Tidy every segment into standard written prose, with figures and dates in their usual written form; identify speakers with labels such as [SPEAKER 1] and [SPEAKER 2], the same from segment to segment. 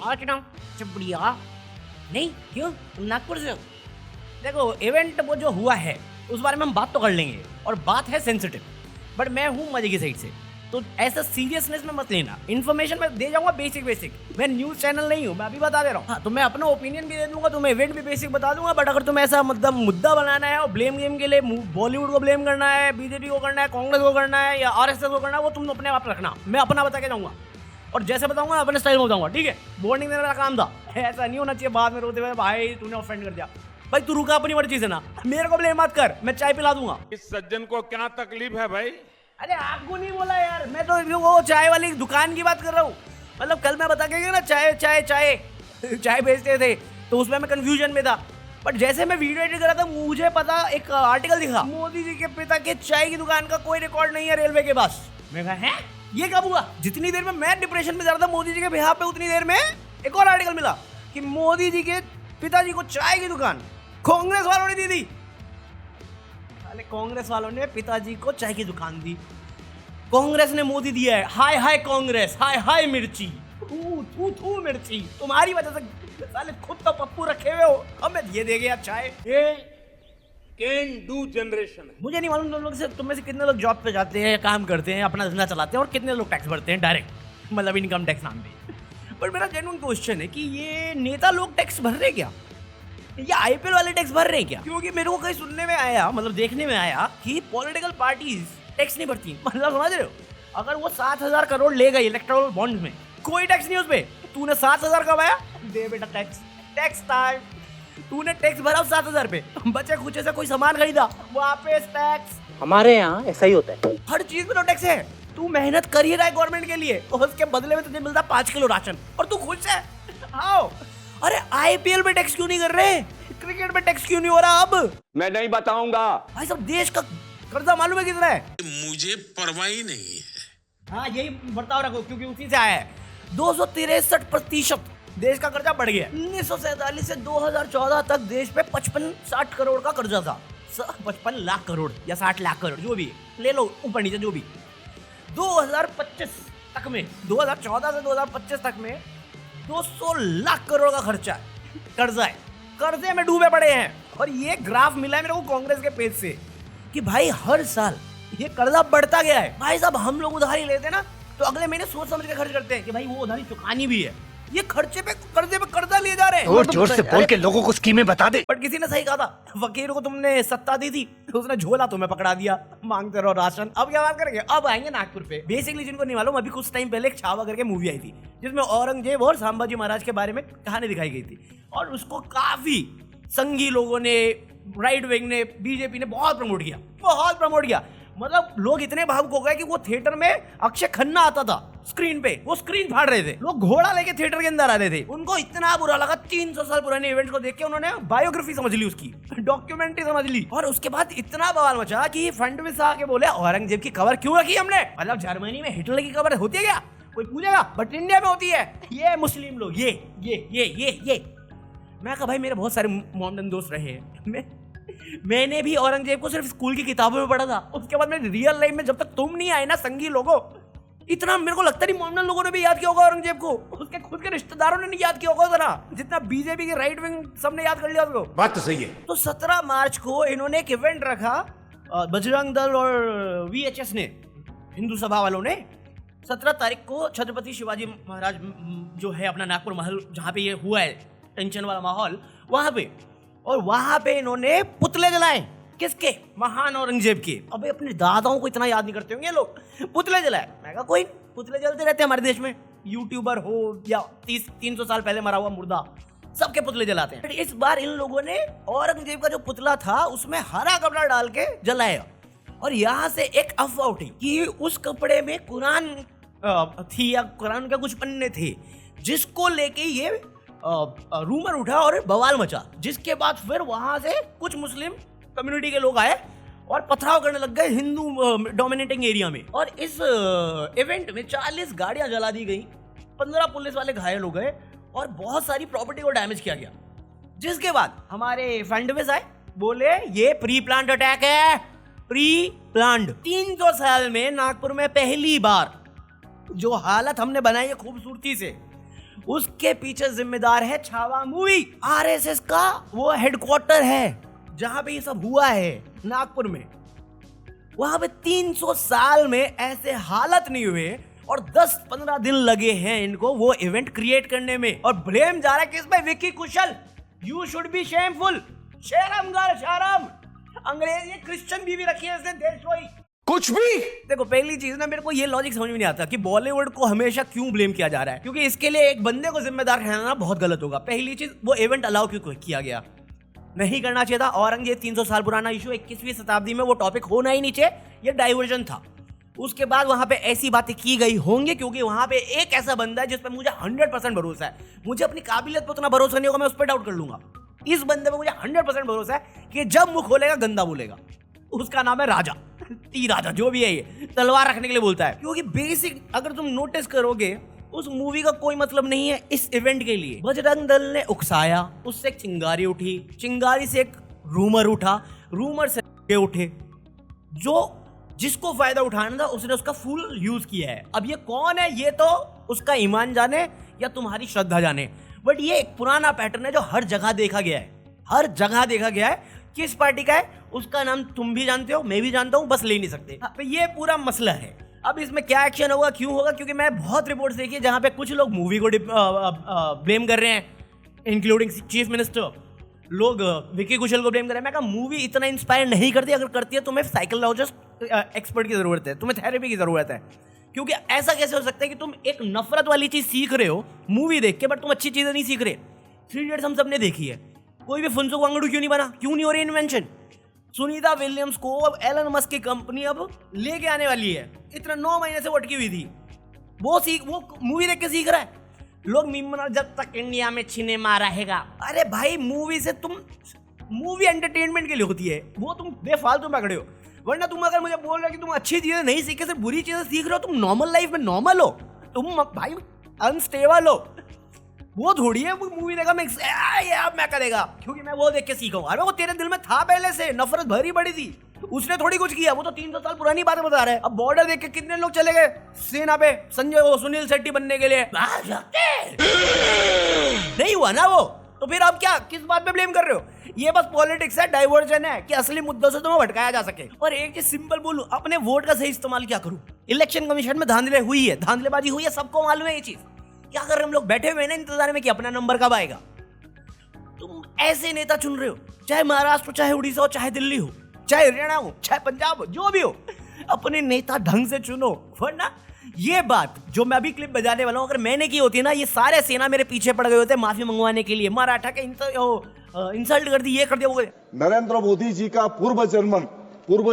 [SPEAKER 1] आज ना बढ़िया नहीं क्यों तुम नागपुर से हो? देखो इवेंट वो जो हुआ है उस बारे में हम बात तो कर लेंगे और बात है सेंसिटिव, बट मैं हूँ मजे की साइड से, तो ऐसा सीरियसनेस में मत लेना। इन्फॉर्मेशन मैं दे जाऊंगा बेसिक। मैं न्यूज़ चैनल नहीं हूँ, मैं अभी बता दे रहा हूँ। हाँ, तो मैं अपना ओपिनियन भी दे दूंगा, तुम्हें इवेंट भी बेसिक बता दूंगा। बट अगर तुम ऐसा मतलब मुद्दा बनाना है और ब्लेम गेम के लिए बॉलीवुड को ब्लेम करना है, बीजेपी को करना है, कांग्रेस को करना है या आरएसएस को करना है, वो तुम अपने आप रखना। मैं अपना बता के जाऊंगा और जैसे बताऊंगा अपने स्टाइल में बताऊंगा, ठीक है? वार्निंग देने का काम था, ऐसा नहीं होना चाहिए बाद में रोते हुए भाई तूने ऑफेंड कर दिया। भाई तू रुका अपनी मर्जी से ना, मेरे को ब्लेम मत कर, मैं चाय पिला दूंगा।
[SPEAKER 2] इस सज्जन को क्या तकलीफ है भाई?
[SPEAKER 1] अरे आपको नहीं बोला यार, मैं तो वो चाय वाली दुकान की बात कर रहा हूँ। मतलब कल मैं बता के गया ना चाय बेचते थे, तो उसमें मैं कंफ्यूजन में था। बट जैसे मैं वीडियो एडिट कर रहा था मुझे पता एक आर्टिकल दिखा, मोदी जी के पिता के चाय की दुकान का कोई रिकॉर्ड नहीं है रेलवे के पास। मैं कहा है ये कब हुआ? जितनी देर में मैं डिप्रेशन में जा रहा था मोदी जी के बिहार पे, उतनी देर में एक और आर्टिकल मिला कि मोदी जी के पिताजी को चाय की दुकान कांग्रेस वालों ने दी थी। कांग्रेस वालों ने पिताजी को चाय की दुकान दी, कांग्रेस ने मोदी दिया है। हाय हाय कांग्रेस, हाय हाय मिर्ची, थू मिर्ची, तुम्हारी वजह से साले खुद तो पप्पू रखे हुए हो, अब मैं ये दे गया चाय।
[SPEAKER 2] ये कैन डू जनरेशन है।
[SPEAKER 1] मुझे नहीं मालूम तुम में से कितने लोग जॉब पे जाते हैं, काम करते हैं, अपना धंधा चलाते हैं और कितने लोग टैक्स भरते हैं डायरेक्ट, मतलब इनकम टैक्स नाम पे। पर मेरा जेन्युइन क्वेश्चन है कि ये नेता लोग टैक्स भर रहे क्या, या आईपीएल वाले टैक्स भर रहे हैं क्या? क्योंकि मेरे को कहीं सुनने में आया, मतलब देखने में आया कि पॉलिटिकल पार्टीज टैक्स नहीं भरती। मतलब समझ रहे हो, अगर वो 7,000 करोड़ ले गई इलेक्टोरल बॉन्ड में, कोई टैक्स नहीं उस पे। तूने 7,000 कमाया, दे बेटा टैक्स टाइम। तूने टैक्स भरा 7,000 पे, बचे खुचे से कोई सामान खरीदा, वापस टैक्स।
[SPEAKER 3] हमारे यहाँ ऐसा ही होता है,
[SPEAKER 1] हर चीज में तो टैक्स है। तू मेहनत कर ही रहा है गवर्नमेंट के लिए और उसके बदले में तुझे मिलता 5 किलो राशन और तू खुश है। आओ, अरे आईपीएल में टैक्स क्यों नहीं कर रहे, क्रिकेट में टैक्स क्यों नहीं हो रहा? अब मैं नहीं बताऊंगा भाई साहब, देश का कर्जा मालूम है कितना है?
[SPEAKER 4] मुझे परवाह ही नहीं है।
[SPEAKER 1] हाँ यही बर्ताव रखो क्योंकि उसी से आया है। 263% देश का कर्जा बढ़ गया। 1947 से 2014 तक देश पे 55-60 करोड़ का कर्जा था। 55 लाख करोड़ या 60 लाख करोड़ जो भी ले लो, ऊपर नीचे जो भी। 2025 तक में, 2014 से 2025 तक में 200 लाख करोड़ का खर्चा है, कर्जा है, कर्जे में डूबे पड़े हैं। और ये ग्राफ मिला है मेरे को कांग्रेस के पेज से कि भाई हर साल ये कर्जा बढ़ता गया है। भाई साहब हम लोग उधारी लेते हैं ना, तो अगले महीने सोच समझ के खर्च करते हैं कि भाई वो उधारी चुकानी भी है। ये कर्जे पे कर्जा लिए जा रहे हैं।
[SPEAKER 3] जोर जोर से बोल के लोगों को स्कीमें बता दे।
[SPEAKER 1] बट किसी ने सही कहा था, फकीर को तुमने सत्ता दी थी, उसने झोला तुम्हें पकड़ा दिया, मांगते रहो राशन। अब क्या बात करेंगे? अब आएंगे नागपुर पे। बेसिकली जिनको नहीं मालूम, अभी कुछ टाइम पहले एक छावा करके मूवी आई थी जिसमें औरंगजेब और संभाजी महाराज के बारे में कहानी दिखाई गई थी, और उसको काफी संघी लोगों ने, राइट विंग ने, बीजेपी ने बहुत प्रमोट किया। मतलब लोग इतने भावुक हो गए कि वो थिएटर में अक्षय खन्ना आता था स्क्रीन पे, वो स्क्रीन फाड़ रहे थे, लोग घोड़ा लेके थिएटर के अंदर आ रहे थे। उनको इतना बुरा लगा, 300 साल पुराने इवेंट को देख के उन्होंने बायोग्राफी समझ ली, उसकी डॉक्यूमेंट्री समझ ली। और उसके बाद इतना बवाल मचा कि फडणवीस आके बोले औरंगजेब की कवर क्यों रखी हमने? मतलब जर्मनी में हिटलर की कवर होती है क्या? कोई पूछेगा, बट इंडिया में होती है। ये मुस्लिम लोग ये मैं कहा भाई मेरे बहुत सारे मोहम्मदन दोस्त रहे हैं, मैंने भी औरंगजेब को सिर्फ स्कूल की किताबों में पढ़ा था। उसके बाद मैं रियल लाइफ में, जब तक तुम नहीं आए ना संगी लोगों, इतना मेरे को लगता नहीं मोहम्मदन लोगों ने भी याद किया होगा औरंगजेब को। उसके खुद के रिश्तेदारों ने नहीं याद किया होगा उतना, जितना बीजेपी के राइट विंग सबने याद कर लिया उसको।
[SPEAKER 4] बात तो सही है।
[SPEAKER 1] तो 17 मार्च को इन्होंने एक इवेंट रखा, बजरंग दल और वीएचएस ने, हिंदू सभा वालों ने। 17 तारीख को छत्रपति शिवाजी महाराज जो है अपना नागपुर महल, जहाँ पे ये हुआ है टेंशन वाला माहौल, वहां पे, और वहां पे इन्होंने पुतले जलाए। किसके? महान औरंगजेब के। अबे अपने दादाओं को इतना याद नहीं करते होंगे लोग, पुतले जलाए। मैं कहा कोई पुतले जलते रहते हैं हमारे देश में, यूट्यूबर हो या 300 साल पहले मरा हुआ मुर्दा, सबके पुतले जलाते हैं। इस बार इन लोगों ने औरंगजेब का जो पुतला था उसमें हरा कपड़ा डाल के जलाया, और यहाँ से एक अफवाह उठी कि उस कपड़े में कुरान थी या कुरान का कुछ पन्ने थे, जिसको लेके ये रूमर उठा और बवाल मचा। जिसके बाद फिर वहां से कुछ मुस्लिम कम्युनिटी के लोग आए और पथराव करने लग गए हिंदू डोमिनेटिंग एरिया में। और इस इवेंट में 40 गाड़ियां जला दी गई, 15 पुलिस वाले घायल हो गए और बहुत सारी प्रॉपर्टी को डैमेज किया गया। जिसके बाद हमारे फडणवीस आए, बोले ये प्री प्लान्ड अटैक है, प्री प्लान्ड। 300 साल में नागपुर में पहली बार जो हालत हमने बनाई है खूबसूरती से, उसके पीछे जिम्मेदार है छावा मूवी। आरएसएस का वो हेडक्वार्टर है जहां पे ये सब हुआ है, नागपुर में। वहां पे 300 साल में ऐसे हालत नहीं हुए और 10-15 दिन लगे हैं इनको वो इवेंट क्रिएट करने में। और ब्लेम जा रहा है किसमें? Vicky Kaushal. You should be shameful. शर्म कर, शर्म। अंग्रेज ये क्रिश्चियन बीवी रखी है इसने देशद्रोही।
[SPEAKER 3] कुछ भी।
[SPEAKER 1] देखो पहली चीज ना, मेरे को ये लॉजिक समझ में नहीं आता कि बॉलीवुड को हमेशा क्यों ब्लेम किया जा रहा है, क्योंकि इसके लिए एक बंदे को जिम्मेदार ठहराना बहुत गलत होगा। पहली चीज, वो इवेंट अलाउ क्यों किया गया? नहीं करना चाहिए था। औरंगजेब 300 साल पुराना इशू, 21वीं शताब्दी में वो टॉपिक होना ही नहीं चाहिए, ये डाइवर्जन था। उसके बाद वहां पे ऐसी बातें की गई होंगी क्योंकि वहां पे एक ऐसा बंदा है जिस पर मुझे 100% भरोसा है। मुझे अपनी काबिलियत पर उतना भरोसा नहीं होगा, मैं उस पर डाउट कर लूंगा। इस बंदे पे मुझे 100% भरोसा है कि जब मुंह खोलेगा गंदा बोलेगा। उसका नाम है राजा, तीर राजा, जो भी है ये, तलवार रखने के लिए बोलता है। क्योंकि बेसिक अगर तुम नोटिस करोगे उस मूवी का कोई मतलब नहीं है इस इवेंट के लिए। बजरंग दल ने उकसाया, उससे एक चिंगारी उठी, चिंगारी से एक रूमर उठा, रूमर से उठे, जो जिसको फायदा उठाना था उसने उसका फुल यूज किया है। अब ये कौन है ये तो उसका ईमान जाने या तुम्हारी श्रद्धा जाने, बट ये एक पुराना पैटर्न है जो हर जगह देखा गया है, हर जगह देखा गया है। किस पार्टी का है उसका नाम तुम भी जानते हो, मैं भी जानता हूं, बस ले नहीं सकते। तो ये पूरा मसला है। अब इसमें क्या एक्शन होगा, क्यों होगा? क्योंकि मैं बहुत रिपोर्ट्स देखी है जहां पे कुछ लोग मूवी को ब्लेम कर रहे हैं, इंक्लूडिंग चीफ मिनिस्टर। लोग विक्की कौशल को ब्लेम कर रहे हैं। मैं कहा मूवी इतना इंस्पायर नहीं करती, अगर करती है तुम्हें साइकोलॉजिस्ट एक्सपर्ट की जरूरत है, तुम्हें थेरेपी की जरूरत है। क्योंकि ऐसा कैसे हो सकता है कि तुम एक नफरत वाली चीज सीख रहे हो मूवी देख के, बट तुम अच्छी चीजें नहीं सीख रहे। 3 इडियट्स हम सबने देखी है, कोई भी फुनसुक वांगडू क्यों नहीं बना, क्यों नहीं हो रही इन्वेंशन? सुनीता विलियम्स को अब एलन मस्क की कंपनी अब लेके आने वाली है, इतना 9 महीने से वो अटकी हुई थी। वो मूवी देख के सीख रहा है। लोग मीम बना, जब तक इंडिया में सिनेमा रहेगा। अरे भाई, मूवी से तुम, मूवी एंटरटेनमेंट के लिए होती है, वो तुम बेफालतू पकड़े हो। वरना तुम अगर मुझे बोल रहे हो कि तुम अच्छी चीजें नहीं सीखे, सिर्फ बुरी चीजें सीख रहे हो, तुम नॉर्मल लाइफ में नॉर्मल हो, तुम भाई अनस्टेबल हो, वो थोड़ी है वो मूवी देखा मैं अब मैं करेगा क्योंकि मैं वो देख के सीखा हूं। अरे वो तेरे दिल में था पहले से, नफरत भरी पड़ी थी, उसने थोड़ी कुछ किया। वो तो 300 साल पुरानी बातें बता रहा है। अब बॉर्डर देख के कितने लोग चले गए सेना पे सुनील शेट्टी बनने के लिए, नहीं हुआ ना वो। तो फिर अब क्या, किस बात पे ब्लेम कर रहे हो? ये बस पॉलिटिक्स है, डाइवर्जन है कि असली मुद्दों से तुम्हें भटकाया जा सके। और एक चीज सिंपल बोलूं, अपने वोट का सही इस्तेमाल क्या करूं? इलेक्शन कमीशन में धांधली हुई है, धांधलेबाजी हुई है, सबको मालूम है ये चीज। क्या कर रहे हम लोग? बैठे हुए ना इंतजार में कि अपना नंबर कब आएगा। तुम ऐसे नेता चुन रहे हो, चाहे महाराष्ट्र, चाहे उड़ीसा हो, चाहे दिल्ली हो, चाहे हरियाणा हो, चाहे पंजाब हो, जो भी हो, अपने नेता ढंग से चुनो। वरना ये बात जो मैं अभी क्लिप बजाने वाला हूं, अगर मैंने की होती ना, ये सारे सेना मेरे पीछे पड़ गए होते माफी मंगवाने के लिए। मराठा के इंसल्ट कर दी, ये कर दिया, वो।
[SPEAKER 5] नरेंद्र मोदी जी का पूर्व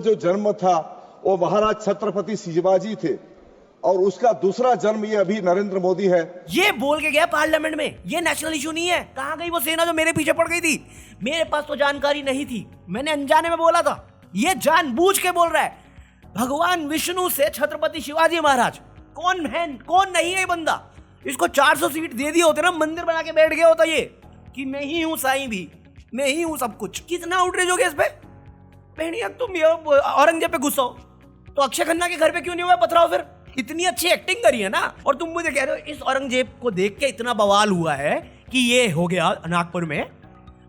[SPEAKER 5] जो जन्म था वो महाराज छत्रपति शिवाजी थे, और उसका दूसरा जन्म ये अभी नरेंद्र मोदी है।
[SPEAKER 1] ये बोल के गया पार्लियामेंट में, ये नेशनल इशू नहीं है। कहां गई वो सेना जो मेरे पीछे पड़ गई थी? मेरे पास तो जानकारी नहीं थी, मैंने अनजाने में बोला था। ये जानबूझ के बोल रहा है। भगवान विष्णु से छत्रपति शिवाजी महाराज, कौन है कौन नहीं है ये बंदा? इसको 400 सीट दे दिए होते ना, मंदिर बना के बैठ गया होता ये कि मैं ही हूं साईं भी, मैं ही हूं सब कुछ। कितना आउटरीच हो गया इस पे। पहनिया तुम ये औरंगजेब पे गुस्सा हो तो अक्षय खन्ना के घर पे क्यों नहीं हुआ पथराव? फिर इतनी अच्छी एक्टिंग करी है ना, और तुम मुझे कह रहे हो इस औरंगजेब को देख के इतना बवाल हुआ है कि ये हो गया नागपुर में।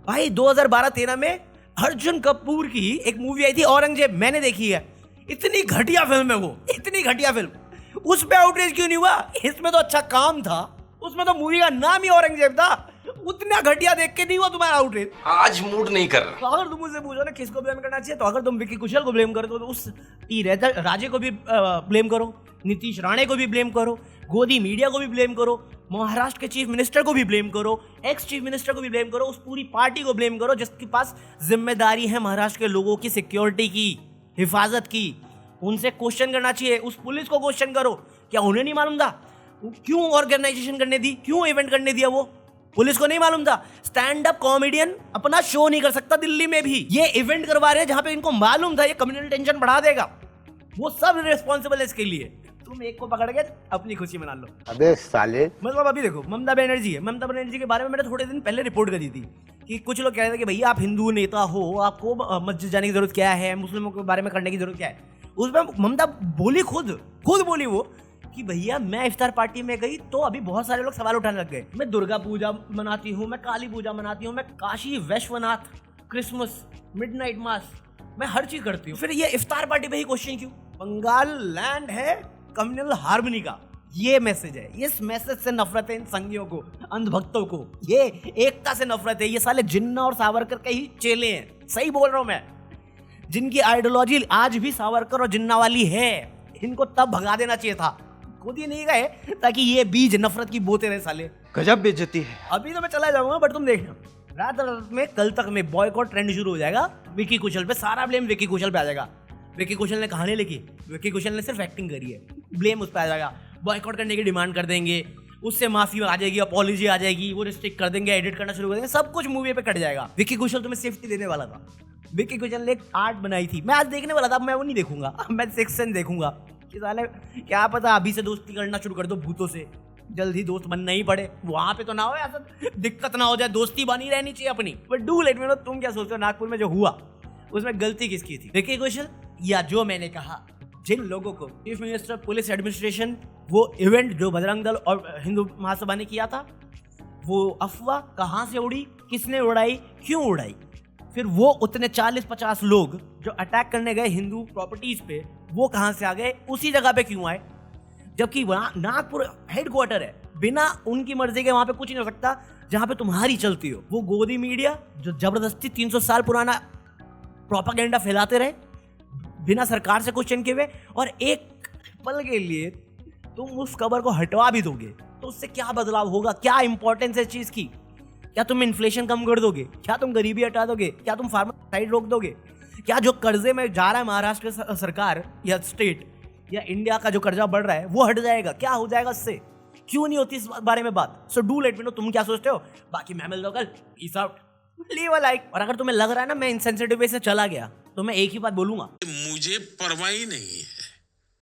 [SPEAKER 1] भाई 2012-13 में अर्जुन कपूर की एक मूवी आई थी औरंगजेब, मैंने देखी है। इतनी घटिया फिल्म है वो, इतनी घटिया फिल्म। उस पे आउटरीच क्यों नहीं हुआ? इसमें तो अच्छा काम था, उसमें तो मूवी का नाम ही औरंगजेब था। उतना घटिया देख के नहीं हुआ तुम्हारा आउटरीच।
[SPEAKER 3] आज मूड नहीं कर रहा।
[SPEAKER 1] तो अगर तुम मुझसे पूछो ना किसको ब्लेम करना चाहिए, तो अगर तुम विक्की कौशल को ब्लेम कर दो तो उस राजे को भी ब्लेम करो, नीतीश राणे को भी ब्लेम करो, गोदी मीडिया को भी ब्लेम करो, महाराष्ट्र के चीफ मिनिस्टर को भी ब्लेम करो, एक्स चीफ मिनिस्टर को भी ब्लेम करो, उस पूरी पार्टी को ब्लेम करो जिसके पास जिम्मेदारी है महाराष्ट्र के लोगों की सिक्योरिटी की, हिफाजत की। उनसे क्वेश्चन करना चाहिए। उस पुलिस को क्वेश्चन करो, क्या उन्हें नहीं मालूम था? क्यों ऑर्गेनाइजेशन करने दी, क्यों इवेंट करने दिया? वो पुलिस को नहीं मालूम था? स्टैंड अप कॉमेडियन अपना शो नहीं कर सकता दिल्ली में भी, ये इवेंट करवा रहे हैं जहां पे इनको मालूम था ये कम्युनल टेंशन बढ़ा देगा। वो सब रिस्पॉन्सिबल है इसके लिए। तुम एक को पकड़ के अपनी खुशी मना लो।
[SPEAKER 3] अबे साले,
[SPEAKER 1] मतलब अभी देखो ममता बनर्जी है, ममता बनर्जी के बारे में मैंने थोड़े दिन पहले रिपोर्ट करी थी कि कुछ लोग कह रहे थे कि भैया आप हिंदू नेता हो, आपको मस्जिद जाने की जरूरत क्या है, मुस्लिमों के बारे में करने की जरूरत क्या है। उसमें ममता बोली खुद बोली वो कि भैया मैं इफ्तार पार्टी में गई तो अभी बहुत सारे लोग सवाल उठाने लग गए। मैं दुर्गा पूजा मनाती हूँ, मैं काली पूजा मनाती हूँ, मैं Kashi Vaishwanath, Christmas, midnight mass, मैं हर चीज करती हूँ, फिर ये इफ्तार पार्टी पे ही क्वेश्चन क्यों? बंगाल लैंड है कम्युनल हार्मनी का, ये मैसेज है। इस मैसेज से नफरत है इन संघियों को, अंधभक्तों को, ये एकता से नफरत है। ये साले जिन्ना और सावरकर के ही चेले हैं, सही बोल रहा हूं मैं, जिनकी आइडियोलॉजी आज भी सावरकर और जिन्ना वाली है। इनको तब भगा देना चाहिए था, खुद ही नहीं गए ताकि ये बीज नफरत की बोते रहे साले।
[SPEAKER 3] गजब बेइज्जती है।
[SPEAKER 1] अभी तो मैं चला जाऊंगा बट तुम देखना, रात रात में कल तक में बॉयकॉट ट्रेंड शुरू हो जाएगा विकी कौशल पे। सारा ब्लेम विकी कौशल पे आ जाएगा। विकी कौशल ने कहानी लिखी, विकी कौशल ने सिर्फ एक्टिंग करी है, ब्लेम उस पर आ जाएगा। बॉयकॉट करने की डिमांड कर देंगे, उससे माफी आ जाएगी, अपॉलॉजी आ जाएगी, वो रिस्ट्रिक्ट कर देंगे, एडिट करना शुरू कर देंगे, सब कुछ मूवी पे कट जाएगा। विकी कौशल तुम्हें सेफ्टी देने वाला था। विकी कौशल ने एक आर्ट बनाई थी, मैं आज देखने वाला था, मैं वो नहीं देखूंगा, मैं सिक्स्थ सेंस देखूंगा कि साले क्या पता अभी से दोस्ती करना शुरू कर दो भूतों से, जल्दी दोस्त बनना ही पड़े, वहां पे तो ना हो ऐसा, दिक्कत ना हो जाए, दोस्ती बनी रहनी चाहिए अपनी। But do let me know, तुम क्या सोचते हो नागपुर में जो हुआ उसमें गलती किसकी थी? विकी कौशल या जो मैंने कहा जिन लोगों को चीफ मिनिस्टर, पुलिस एडमिनिस्ट्रेशन, वो इवेंट जो बजरंग दल और हिंदू महासभा ने किया था, वो अफवाह कहां से उड़ी, किसने उड़ाई, क्यों उड़ाई? फिर वो उतने 40-50 लोग जो अटैक करने गए हिंदू प्रॉपर्टीज पे, वो कहां से आ गए, उसी जगह पे क्यों आए? जबकि वहां नागपुर हेडक्वार्टर है, बिना उनकी मर्जी के वहां पे कुछ नहीं हो सकता जहां पे तुम्हारी चलती हो। वो गोदी मीडिया जो जबरदस्ती 300 साल पुराना प्रोपेगेंडा फैलाते रहे बिना सरकार से क्वेश्चन किए हुए, और एक पल के लिए तुम उस खबर को हटवा भी दोगे तो उससे क्या बदलाव होगा? क्या इंपॉर्टेंस है इस चीज की? क्या तुम इन्फ्लेशन कम कर दोगे? क्या तुम गरीबी हटा दोगे? क्या तुम फार्मासाइड रोक दोगे? क्या जो कर्जे में जा रहा है महाराष्ट्र सरकार या स्टेट या इंडिया का जो कर्जा बढ़ रहा है वो हट जाएगा? क्या हो जाएगा इससे? क्यों नहीं होती इस बारे में बात? So do let me know, तुम क्या सोचते हो? बाकी मैं मिल दो कल, peace out, leave a like. और अगर तुम्हें लग रहा है ना मैं इनसेंसिटिव वे से चला गया, तो मैं एक ही बात बोलूंगा,
[SPEAKER 4] मुझे परवाह ही नहीं है।